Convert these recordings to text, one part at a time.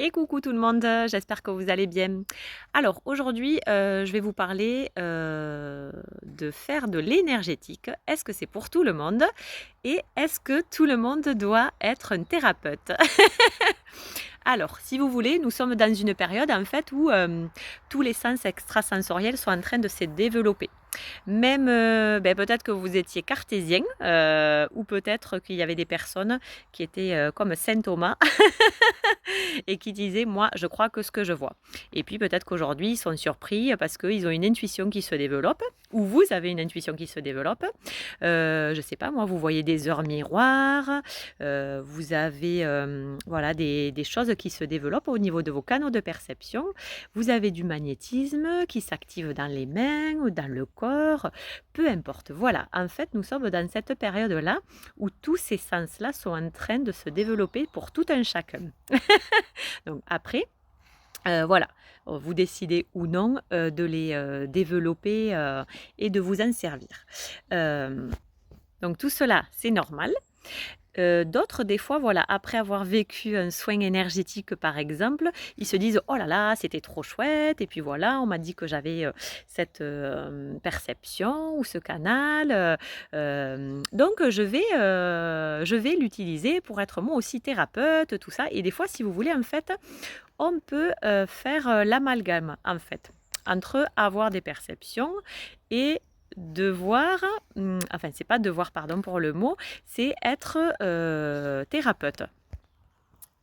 Et coucou tout le monde, j'espère que vous allez bien. Alors aujourd'hui, je vais vous parler de faire de l'énergétique. Est-ce que c'est pour tout le monde? Et est-ce que tout le monde doit être un thérapeute? Alors, si vous voulez, nous sommes dans une période en fait où tous les sens extrasensoriels sont en train de se développer. Même, peut-être que vous étiez cartésien, ou peut-être qu'il y avait des personnes qui étaient comme saint Thomas et qui disaient: «Moi, je crois que ce que je vois». Et puis peut-être qu'aujourd'hui, ils sont surpris parce qu'ils ont une intuition qui se développe, ou vous avez une intuition qui se développe. Je sais pas moi, vous voyez des heures miroirs, vous avez, voilà des choses qui se développent au niveau de vos canaux de perception. Vous avez du magnétisme qui s'active dans les mains ou dans le corps, peu importe. Voilà, en fait, nous sommes dans cette période-là où tous ces sens-là sont en train de se développer pour tout un chacun. Donc après, voilà, vous décidez ou non, de les, développer, et de vous en servir. Hem, donc tout cela, c'est normal. D'autres, des fois, voilà, après avoir vécu un soin énergétique, par exemple, ils se disent: «Oh là là, c'était trop chouette et puis voilà, on m'a dit que j'avais, cette, perception ou ce canal, donc je vais l'utiliser pour être moi aussi thérapeute», tout ça et des fois, si vous voulez, en fait, on peut, faire, l'amalgame, en fait, entre avoir des perceptions et devoir, enfin, c'est pas devoir, pardon pour le mot, c'est être, thérapeute.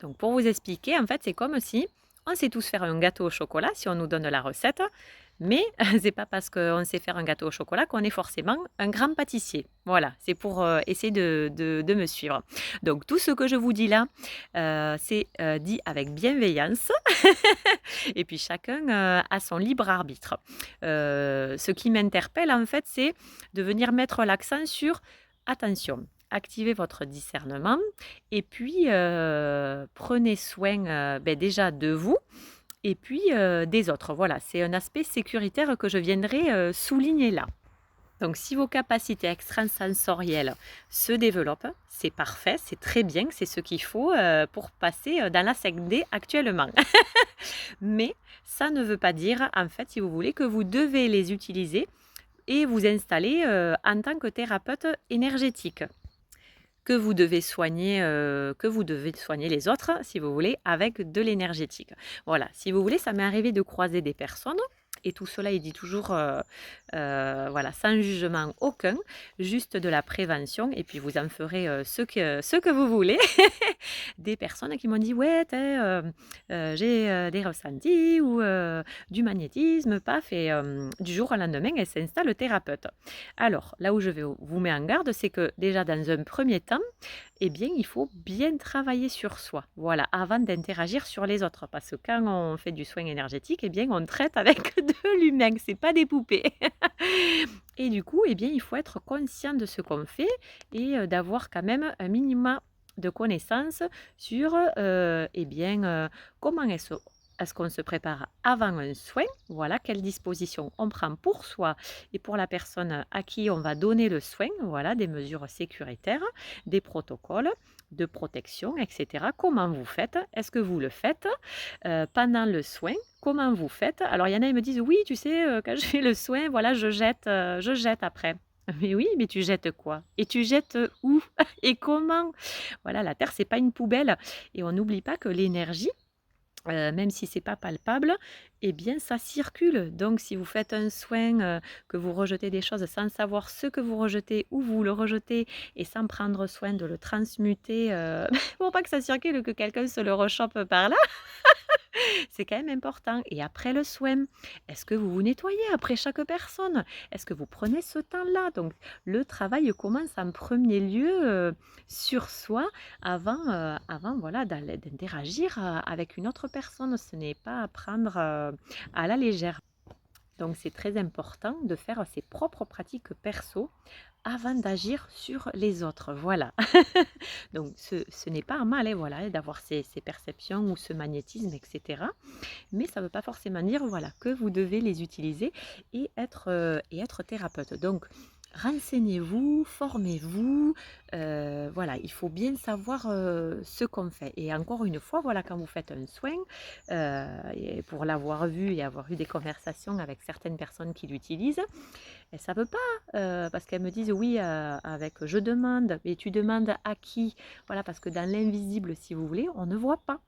Donc pour vous expliquer, en fait, c'est comme si on sait tous faire un gâteau au chocolat si on nous donne la recette, mais c'est pas parce qu'on sait faire un gâteau au chocolat qu'on est forcément un grand pâtissier. Voilà, c'est pour essayer de me suivre. Donc tout ce que je vous dis là, c'est dit avec bienveillance. Et puis chacun a son libre arbitre. Ce qui m'interpelle en fait, c'est de venir mettre l'accent sur attention, activez votre discernement et puis prenez soin déjà de vous et puis des autres. Voilà, c'est un aspect sécuritaire que je viendrai souligner là. Donc, si vos capacités extrasensorielles se développent, c'est parfait, c'est très bien, c'est ce qu'il faut pour passer dans la 5D actuellement. Mais ça ne veut pas dire, en fait, si vous voulez, que vous devez les utiliser et vous installer en tant que thérapeute énergétique. Que vous devez soigner les autres, si vous voulez, avec de l'énergétique. Voilà, si vous voulez, ça m'est arrivé de croiser des personnes et tout cela, il dit toujours, voilà, sans jugement aucun, juste de la prévention et puis vous en ferez, ce que vous voulez. Des personnes qui m'ont dit: «Ouais, tu j'ai, des ressentis ou du magnétisme, paf» et du jour au lendemain, elle s'installe thérapeute. Alors, là où je vais vous mettre en garde, c'est que déjà dans un premier temps, eh bien, il faut bien travailler sur soi, voilà, avant d'interagir sur les autres. Parce que quand on fait du soin énergétique, eh bien, on traite avec de l'humain, c'est pas des poupées. Et du coup, eh bien, il faut être conscient de ce qu'on fait et d'avoir quand même un minimum de connaissances sur, eh bien, comment est-ce qu'on se prépare avant un soin, voilà, quelles dispositions on prend pour soi et pour la personne à qui on va donner le soin, voilà, des mesures sécuritaires, des protocoles de protection, et cetera. Comment vous faites? Est-ce que vous le faites? Pendant le soin, comment vous faites? Alors il y en a, ils me disent: «Oui, tu sais, quand je fais le soin, voilà, je jette après». Mais oui, mais tu jettes quoi? Et tu jettes où? Et comment? Voilà, la terre, c'est pas une poubelle et on n'oublie pas que l'énergie, même si c'est pas palpable, eh bien ça circule. Donc si vous faites un soin, que vous rejetez des choses sans savoir ce que vous rejetez, où vous le rejetez et sans prendre soin de le transmuter, pour pas que ça circule, que quelqu'un se le rechoppe par là, c'est quand même important et après le soin, est-ce que vous vous nettoyez après chaque personne? Est-ce que vous prenez ce temps-là? Donc le travail commence en premier lieu, sur soi avant voilà d'interagir, avec une autre personne. Ce n'est pas à prendre, à la légère. Donc c'est très important de faire ses propres pratiques perso avant d'agir sur les autres, voilà. Donc ce n'est pas un mal, hein, voilà, d'avoir ces perceptions ou ce magnétisme et cetera. Mais ça ne veut pas forcément dire, voilà, que vous devez les utiliser et être thérapeute. Donc Renseignez-vous, formez-vous, voilà, il faut bien savoir, ce qu'on fait et encore une fois, voilà, quand vous faites un soin, et pour l'avoir vu et avoir eu des conversations avec certaines personnes qui l'utilisent, elles savent pas, parce qu'elles me disent: «Oui, avec je demande», mais tu demandes à qui? Voilà, parce que dans l'invisible, si vous voulez, on ne voit pas.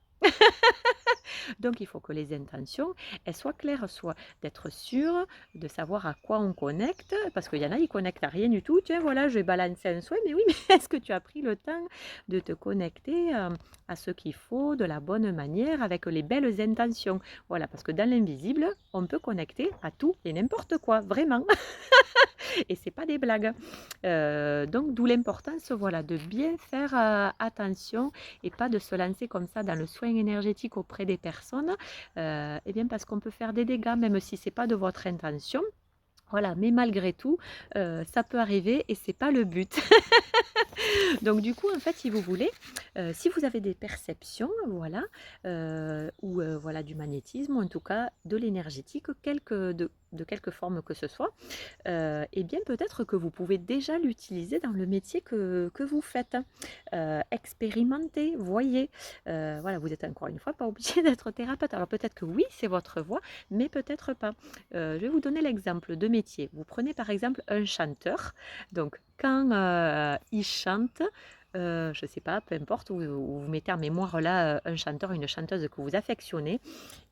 Donc il faut que les intentions, elles soient claires, soit d'être sûr, de savoir à quoi on connecte, parce qu'il y en a, ils connectent à rien du tout. Tiens, voilà, je vais balancer un souhait, mais oui, mais est-ce que tu as pris le temps de te connecter à ce qu'il faut, de la bonne manière, avec les belles intentions? Voilà, parce que dans l'invisible, on peut connecter à tout et n'importe quoi, vraiment. Et c'est pas des blagues. Donc d'où l'importance, voilà, de bien faire, attention et pas de se lancer comme ça dans le soin énergétique auprès des personnes, et bien parce qu'on peut faire des dégâts même si c'est pas de votre intention. Voilà, mais malgré tout, ça peut arriver et c'est pas le but. Donc du coup, en fait, si vous voulez, si vous avez des perceptions, voilà, ou voilà du magnétisme ou en tout cas de l'énergétique, de quelque forme que ce soit, et bien peut-être que vous pouvez déjà l'utiliser dans le métier que vous faites. Expérimentez, voyez. Voilà, vous êtes encore une fois pas obligé d'être thérapeute. Alors peut-être que oui, c'est votre voie, mais peut-être pas. Je vais vous donner l'exemple de métier. Vous prenez par exemple un chanteur. Donc quand il chante, je ne sais pas, peu importe, où vous mettez en mémoire là un chanteur, une chanteuse que vous affectionnez,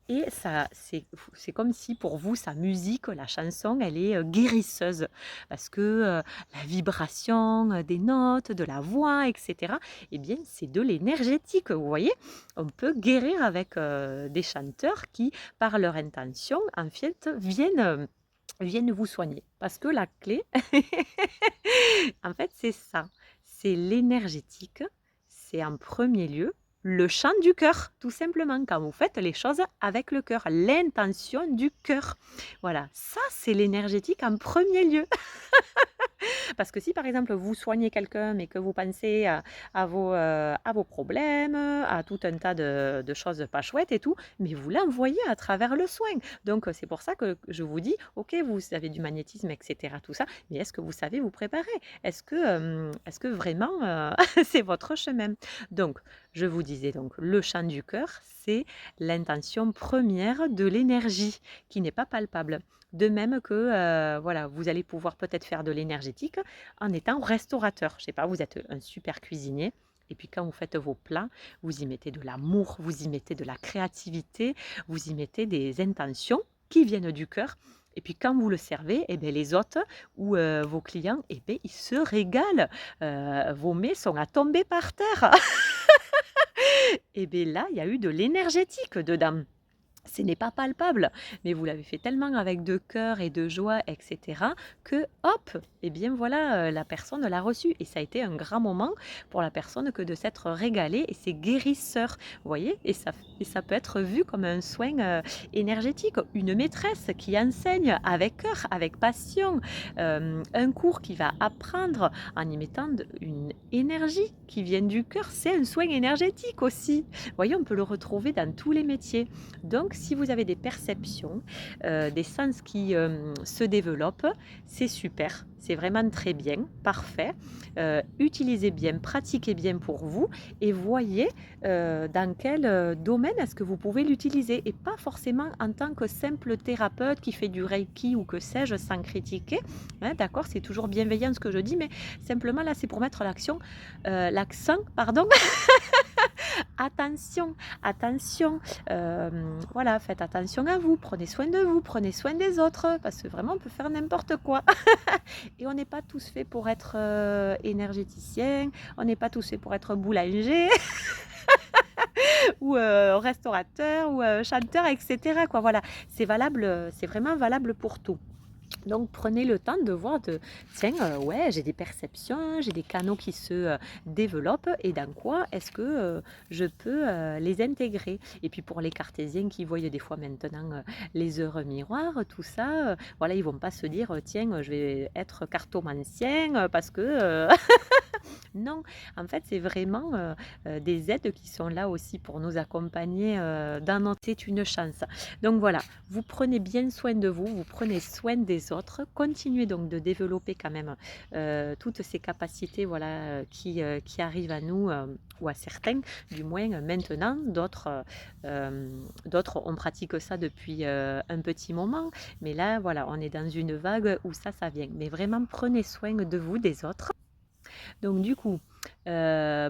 et ça, c'est comme si pour vous, sa musique, la chanson, elle est guérisseuse. Parce que la vibration des notes, de la voix, etc., eh bien, c'est de l'énergétique, vous voyez. On peut guérir avec des chanteurs qui, par leur intention, en fait, viennent vous soigner. Parce que la clé, en fait, c'est ça. C'est l'énergétique. C'est en premier lieu le chant du cœur, tout simplement, quand vous faites les choses avec le cœur, l'intention du cœur. Voilà, ça c'est l'énergétique en premier lieu. Parce que si par exemple vous soignez quelqu'un mais que vous pensez à vos problèmes, à tout un tas de choses pas chouettes et tout, mais vous l'envoyez à travers le soin. Donc c'est pour ça que je vous dis, ok, vous avez du magnétisme, etc., tout ça, mais est-ce que vous savez vous préparer? Est-ce que vraiment c'est votre chemin? Donc, je vous disais donc, le chant du cœur, c'est l'intention première de l'énergie qui n'est pas palpable. De même que, voilà, vous allez pouvoir peut-être faire de l'énergétique en étant restaurateur. Je sais pas, vous êtes un super cuisinier et puis quand vous faites vos plats, vous y mettez de l'amour, vous y mettez de la créativité, vous y mettez des intentions qui viennent du cœur. Et puis quand vous le servez, eh bien, les hôtes ou vos clients, eh bien, ils se régalent. Vos mets sont à tomber par terre. Et bien là, il y a eu de l'énergétique dedans. Ce n'est pas palpable, mais vous l'avez fait tellement avec de cœur et de joie, etc., que hop, et bien voilà, la personne l'a reçu. Et ça a été un grand moment pour la personne que de s'être régalée et c'est guérisseur. Vous voyez, et ça peut être vu comme un soin énergétique. Une maîtresse qui enseigne avec cœur, avec passion, un cours qui va apprendre en y mettant une énergie qui vient du cœur, c'est un soin énergétique aussi. Vous voyez, on peut le retrouver dans tous les métiers. Donc, si vous avez des perceptions, des sens qui se développent, c'est super. C'est vraiment très bien, parfait. Utilisez bien, pratiquez bien pour vous et voyez dans quel domaine est-ce que vous pouvez l'utiliser et pas forcément en tant que simple thérapeute qui fait du reiki ou que sais-je sans critiquer. Hein, d'accord, c'est toujours bienveillant ce que je dis, mais simplement là c'est pour mettre l'accent, pardon. Attention, attention, voilà, faites attention à vous, prenez soin de vous, prenez soin des autres, parce que vraiment on peut faire n'importe quoi. Et on n'est pas tous faits pour être énergéticien, on n'est pas tous faits pour être boulanger ou restaurateur ou chanteur, etc., quoi. Voilà, c'est valable, c'est vraiment valable pour tout. Donc prenez le temps de voir tiens, ouais, j'ai des perceptions, j'ai des canaux qui se développent et dans quoi est-ce que je peux les intégrer. Et puis pour les cartésiens qui voient des fois maintenant les heures miroirs, tout ça, voilà, ils vont pas se dire tiens, je vais être cartomancien parce que Non, en fait, c'est vraiment, des aides qui sont là aussi pour nous accompagner, dans notre c'est une chance. Donc voilà, vous prenez bien soin de vous, vous prenez soin des autres, continuez donc de développer quand même, toutes ces capacités, voilà, qui arrivent à nous, ou à certains du moins, maintenant. D'autres, on pratique ça depuis, un petit moment, mais là, voilà, on est dans une vague où ça vient. Mais vraiment prenez soin de vous, des autres. Donc du coup,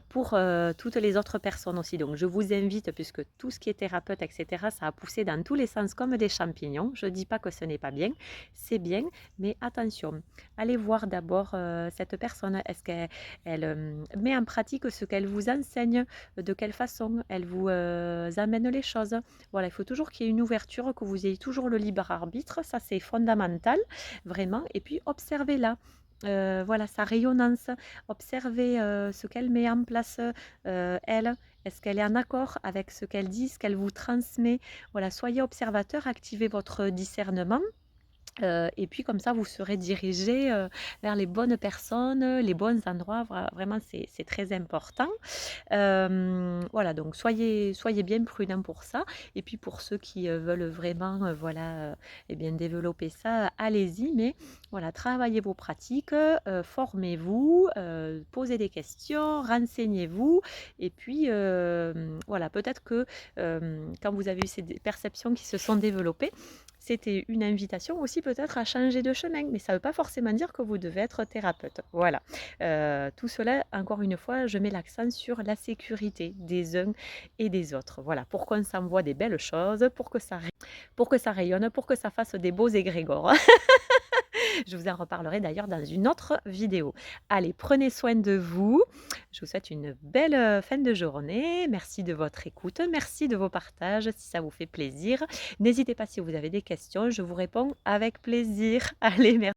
pour, toutes les autres personnes aussi, donc je vous invite, puisque tout ce qui est thérapeute et cetera, ça a poussé dans tous les sens comme des champignons. Je ne dis pas que ce n'est pas bien, c'est bien, mais attention, allez voir d'abord, cette personne. Est-ce qu'elle met en pratique ce qu'elle vous enseigne? De quelle façon elle vous, amène les choses? Voilà, il faut toujours qu'il y ait une ouverture, que vous ayez toujours le libre arbitre, ça c'est fondamental, vraiment, et puis observez-la. Voilà, sa rayonnance. Observez, ce qu'elle met en place, elle. Est-ce qu'elle est en accord avec ce qu'elle dit, ce qu'elle vous transmet? Voilà, soyez observateur, activez votre discernement. Et puis comme ça, vous serez dirigé, vers les bonnes personnes, les bons endroits. Vraiment, c'est très important. Voilà, donc soyez bien prudents pour ça. Et puis pour ceux qui, veulent vraiment, voilà, et bien développer ça, allez-y. Mais voilà, travaillez vos pratiques, formez-vous, posez des questions, renseignez-vous. Et puis, voilà, peut-être que, quand vous avez eu ces perceptions qui se sont développées, c'était une invitation aussi peut-être à changer de chemin, mais ça ne veut pas forcément dire que vous devez être thérapeute. Voilà. Tout cela, encore une fois, je mets l'accent sur la sécurité des uns et des autres. Voilà, pour qu'on s'envoie des belles choses, pour que ça rayonne, pour que ça fasse des beaux égrégores. Je vous en reparlerai d'ailleurs dans une autre vidéo. Allez, prenez soin de vous. Je vous souhaite une belle, fin de journée. Merci de votre écoute. Merci de vos partages si ça vous fait plaisir. N'hésitez pas si vous avez des questions, je vous réponds avec plaisir. Allez, merci.